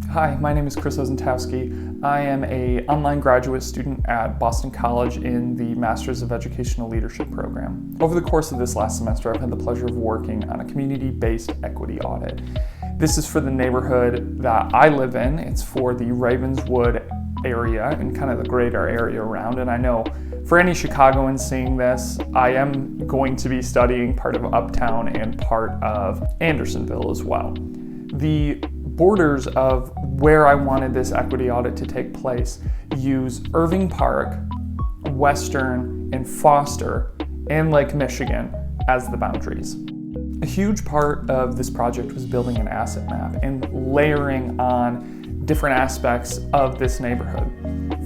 Hi, my name is Chris Ozentowski. I am an online graduate student at Boston College in the Masters of Educational Leadership program. Over the course of this last semester, I've had the pleasure of working on a community-based equity audit. This is for the neighborhood that I live in. It's for the Ravenswood area and kind of the greater area around. And I know for any Chicagoans seeing this, I am going to be studying part of Uptown and part of Andersonville as well. The borders of where I wanted this equity audit to take place use Irving Park, Western, and Foster, and Lake Michigan as the boundaries. A huge part of this project was building an asset map and layering on different aspects of this neighborhood.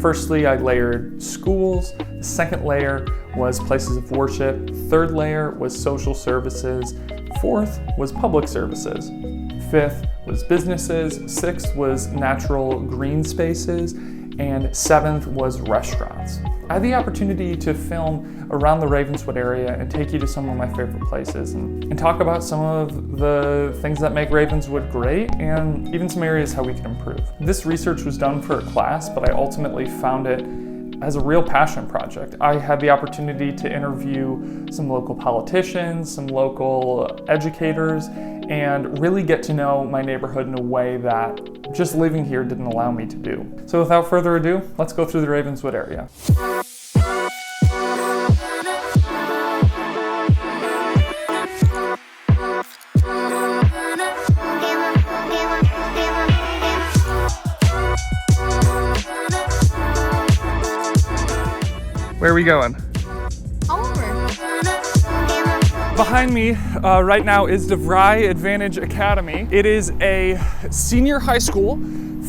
Firstly, I layered schools. The second layer was places of worship. Third layer was social services. Fourth was public services. Fifth was businesses. Sixth was natural green spaces. And seventh was restaurants. I had the opportunity to film around the Ravenswood area and take you to some of my favorite places and talk about some of the things that make Ravenswood great and even some areas how we can improve. This research was done for a class, but I ultimately found it as a real passion project. I had the opportunity to interview some local politicians, some local educators, and really get to know my neighborhood in a way that just living here didn't allow me to do. So without further ado, let's go through the Ravenswood area. Where are we going? All over. Behind me right now is DeVry Advantage Academy. It is a senior high school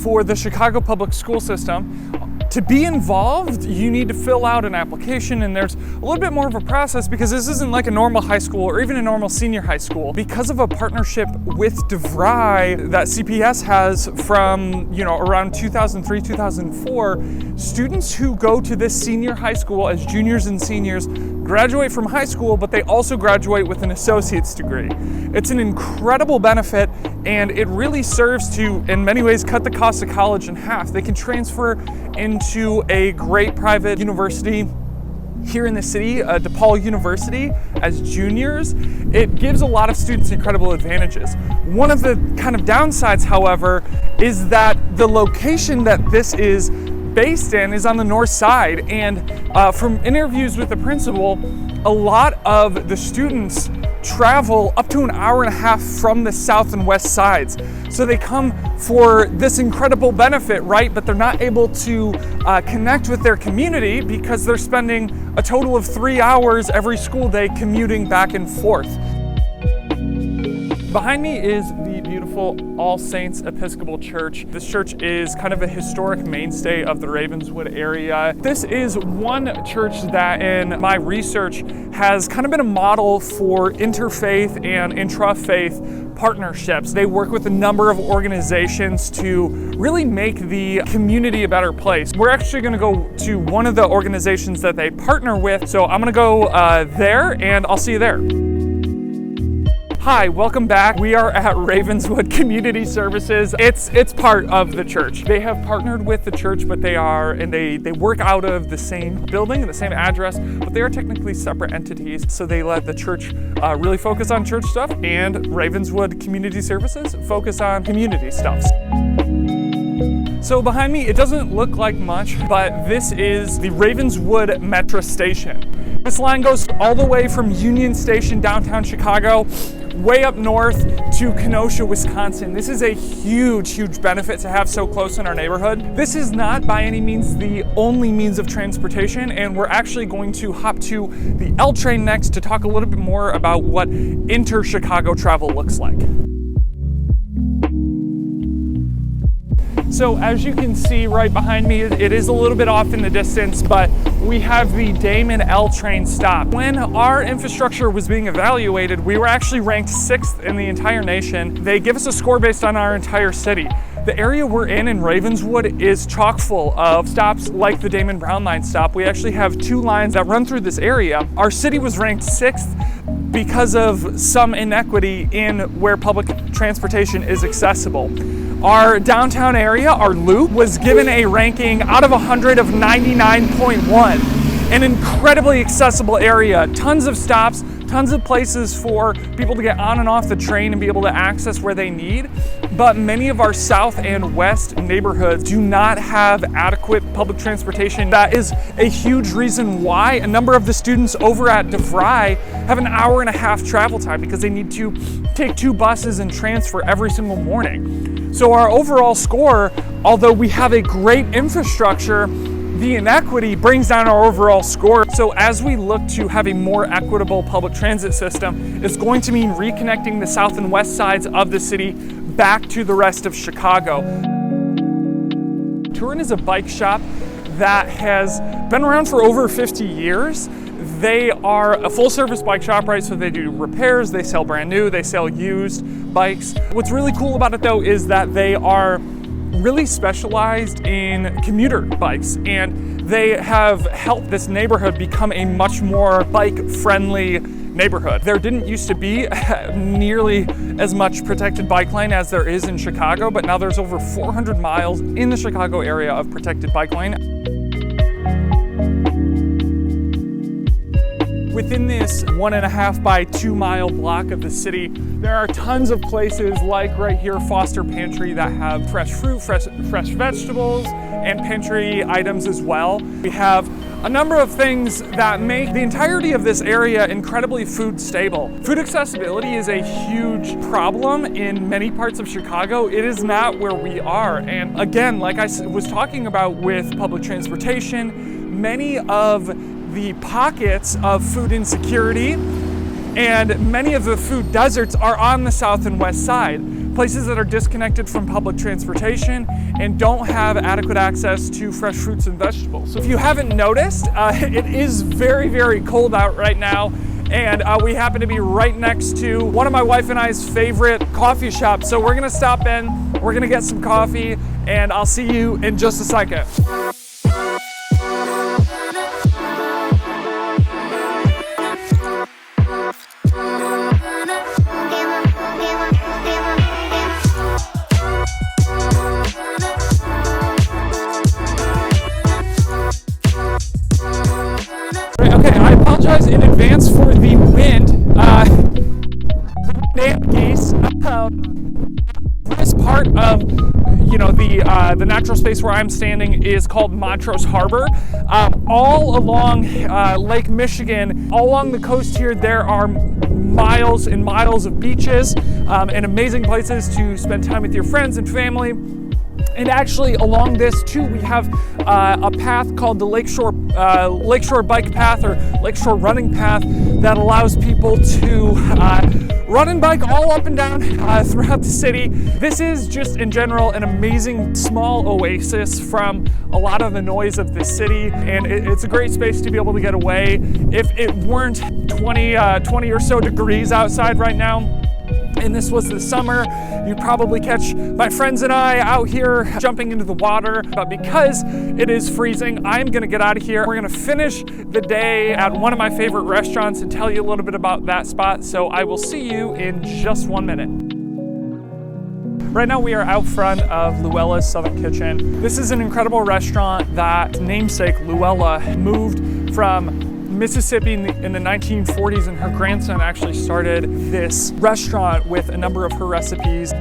for the Chicago public school system. To be involved, you need to fill out an application, and there's a little bit more of a process because this isn't like a normal high school or even a normal senior high school. Because of a partnership with DeVry that CPS has from around 2003, 2004, students who go to this senior high school as juniors and seniors graduate from high school, but they also graduate with an associate's degree. It's an incredible benefit, and it really serves to, in many ways, cut the cost of college in half. They can transfer into a great private university here in the city, DePaul University, as juniors. It gives a lot of students incredible advantages. One of the kind of downsides, however, is that the location that this is based in is on the north side, and from interviews with the principal, a lot of the students travel up to an hour and a half from the south and west sides. So they come for this incredible benefit, right? But they're not able to connect with their community because they're spending a total of 3 hours every school day commuting back and forth. Behind me is the beautiful All Saints Episcopal Church. This church is kind of a historic mainstay of the Ravenswood area. This is one church that in my research has kind of been a model for interfaith and intra-faith partnerships. They work with a number of organizations to really make the community a better place. We're actually going to go to one of the organizations that they partner with, so I'm going to go there and I'll see you there. Hi, welcome back. We are at Ravenswood Community Services. It's part of the church. They have partnered with the church, but they work out of the same building and the same address, but they are technically separate entities. So they let the church really focus on church stuff, and Ravenswood Community Services focus on community stuff. So behind me, it doesn't look like much, but this is the Ravenswood Metro Station. This line goes all the way from Union Station, downtown Chicago, way up north to Kenosha, Wisconsin. This is a huge, huge benefit to have so close in our neighborhood. This is not by any means the only means of transportation, and we're actually going to hop to the L train next to talk a little bit more about what inter-Chicago travel looks like. So as you can see right behind me, it is a little bit off in the distance, but we have the Damon L train stop. When our infrastructure was being evaluated, we were actually ranked 6th in the entire nation. They give us a score based on our entire city. The area we're in Ravenswood is chock full of stops like the Damon Brown line stop. We actually have 2 lines that run through this area. Our city was ranked 6th because of some inequity in where public transportation is accessible. Our downtown area, our loop, was given a ranking out of 100 of 99.1. An incredibly accessible area, tons of stops, tons of places for people to get on and off the train and be able to access where they need. But many of our south and west neighborhoods do not have adequate public transportation. That is a huge reason why a number of the students over at DeVry have an hour-and-a-half travel time, because they need to take 2 buses and transfer every single morning. So our overall score, although we have a great infrastructure, the inequity brings down our overall score. So as we look to have a more equitable public transit system, it's going to mean reconnecting the south and west sides of the city back to the rest of Chicago. Turin is a bike shop that has been around for over 50 years. They are a full-service bike shop, right? So they do repairs, they sell brand new, they sell used bikes. What's really cool about it though is that they are really specialized in commuter bikes, and they have helped this neighborhood become a much more bike-friendly neighborhood. There didn't used to be nearly as much protected bike lane as there is in Chicago, but now there's over 400 miles in the Chicago area of protected bike lane. Within this 1.5 by 2 mile block of the city, there are tons of places like right here, Foster Pantry, that have fresh fruit, fresh vegetables, and pantry items as well. We have a number of things that make the entirety of this area incredibly food stable. Food accessibility is a huge problem in many parts of Chicago. It is not where we are. And again, like I was talking about with public transportation, many of the pockets of food insecurity and many of the food deserts are on the south and west side, places that are disconnected from public transportation and don't have adequate access to fresh fruits and vegetables. So if you haven't noticed, it is very, very cold out right now, and we happen to be right next to one of my wife and I's favorite coffee shops. So we're gonna stop in, we're gonna get some coffee, and I'll see you in just a second. I apologize in advance for the wind. Geese. This part of the natural space where I'm standing is called Montrose Harbor. All along Lake Michigan, all along the coast here, there are miles and miles of beaches and amazing places to spend time with your friends and family. And actually along this too, we have a path called the Lakeshore Bike Path or Lakeshore Running Path that allows people to run and bike all up and down throughout the city. This is just in general an amazing small oasis from a lot of the noise of the city, and it's a great space to be able to get away. If it weren't 20 or so degrees outside right now, and this was the summer, you'd probably catch my friends and I out here jumping into the water. But because it is freezing, I'm gonna get out of here. We're gonna finish the day at one of my favorite restaurants and tell you a little bit about that spot. So I will see you in just 1 minute. Right now we are out front of Luella's Southern Kitchen. This is an incredible restaurant that namesake Luella moved from Mississippi in the 1940s, and her grandson actually started this restaurant with a number of her recipes.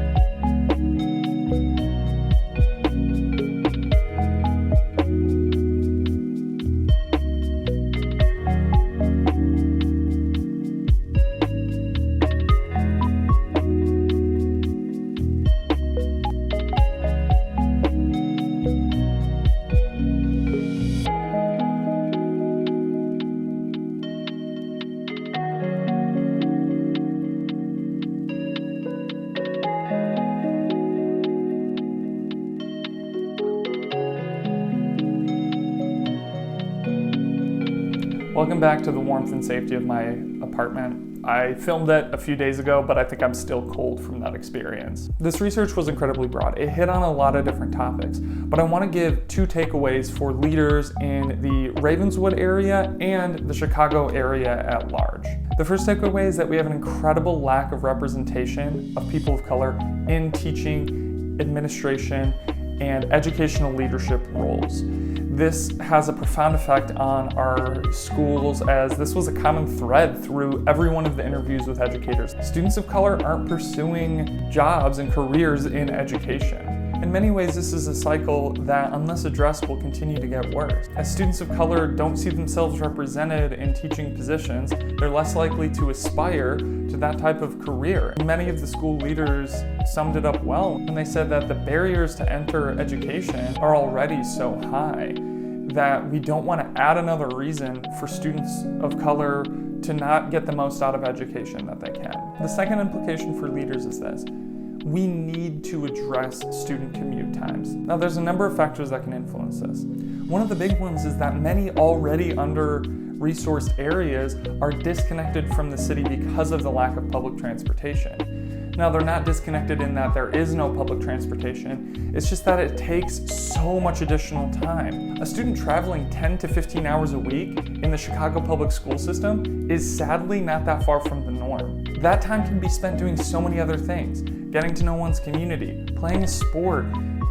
Welcome back to the warmth and safety of my apartment. I filmed it a few days ago, but I think I'm still cold from that experience. This research was incredibly broad. It hit on a lot of different topics, but I want to give 2 takeaways for leaders in the Ravenswood area and the Chicago area at large. The first takeaway is that we have an incredible lack of representation of people of color in teaching administration, and educational leadership roles. This has a profound effect on our schools, as this was a common thread through every one of the interviews with educators. Students of color aren't pursuing jobs and careers in education. In many ways, this is a cycle that, unless addressed, will continue to get worse. As students of color don't see themselves represented in teaching positions, they're less likely to aspire to that type of career. Many of the school leaders summed it up well when they said that the barriers to enter education are already so high that we don't want to add another reason for students of color to not get the most out of education that they can. The second implication for leaders is this: we need to address student commute times. Now, there's a number of factors that can influence this. One of the big ones is that many already under-resourced areas are disconnected from the city because of the lack of public transportation. Now, they're not disconnected in that there is no public transportation, it's just that it takes so much additional time. A student traveling 10 to 15 hours a week in the Chicago public school system is sadly not that far from the norm. That time can be spent doing so many other things: getting to know one's community, playing a sport,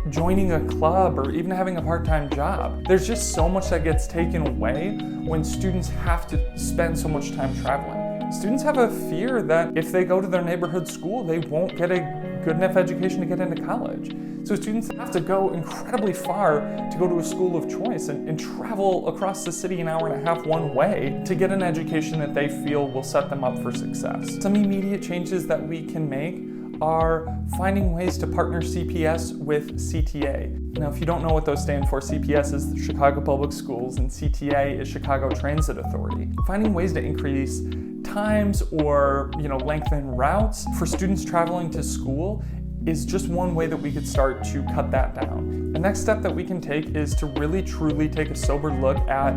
joining a club, or even having a part-time job. There's just so much that gets taken away when students have to spend so much time traveling. Students have a fear that if they go to their neighborhood school, they won't get a good enough education to get into college. So students have to go incredibly far to go to a school of choice and travel across the city an hour and a half one way to get an education that they feel will set them up for success. Some immediate changes that we can make are finding ways to partner CPS with CTA. Now, if you don't know what those stand for, CPS is the Chicago Public Schools and CTA is Chicago Transit Authority. Finding ways to increase times or lengthen routes for students traveling to school is just one way that we could start to cut that down. The next step that we can take is to really truly take a sober look at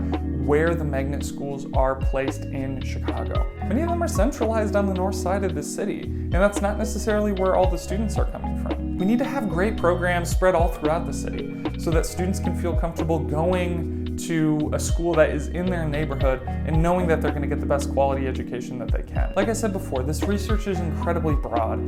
where the magnet schools are placed in Chicago. Many of them are centralized on the north side of the city, and that's not necessarily where all the students are coming from. We need to have great programs spread all throughout the city so that students can feel comfortable going to a school that is in their neighborhood and knowing that they're going to get the best quality education that they can. Like I said before, this research is incredibly broad,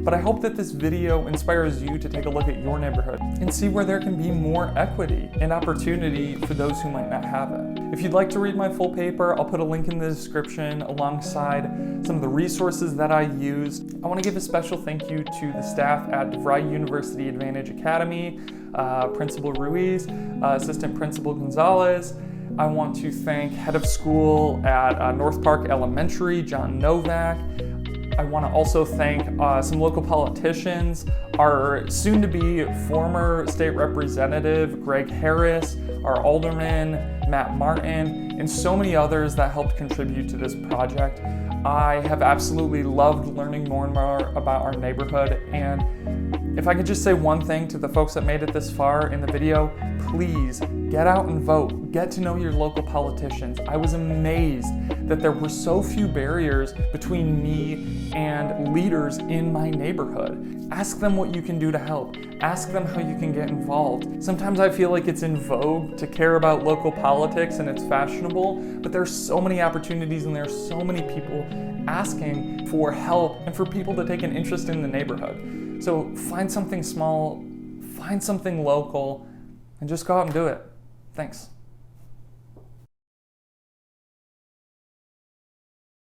but I hope that this video inspires you to take a look at your neighborhood and see where there can be more equity and opportunity for those who might not have it. If you'd like to read my full paper, I'll put a link in the description alongside some of the resources that I used. I want to give a special thank you to the staff at DeVry University Advantage Academy, Principal Ruiz, Assistant Principal Gonzalez. I want to thank Head of School at North Park Elementary, John Novak. I want to also thank some local politicians, our soon-to-be former state representative, Greg Harris, our alderman, Matt Martin, and so many others that helped contribute to this project. I have absolutely loved learning more and more about our neighborhood, and if I could just say one thing to the folks that made it this far in the video, please get out and vote. Get to know your local politicians. I was amazed that there were so few barriers between me and leaders in my neighborhood. Ask them what you can do to help. Ask them how you can get involved. Sometimes I feel like it's in vogue to care about local politics and it's fashionable, but there's so many opportunities and there's so many people asking for help and for people to take an interest in the neighborhood. So find something small, find something local, and just go out and do it. Thanks.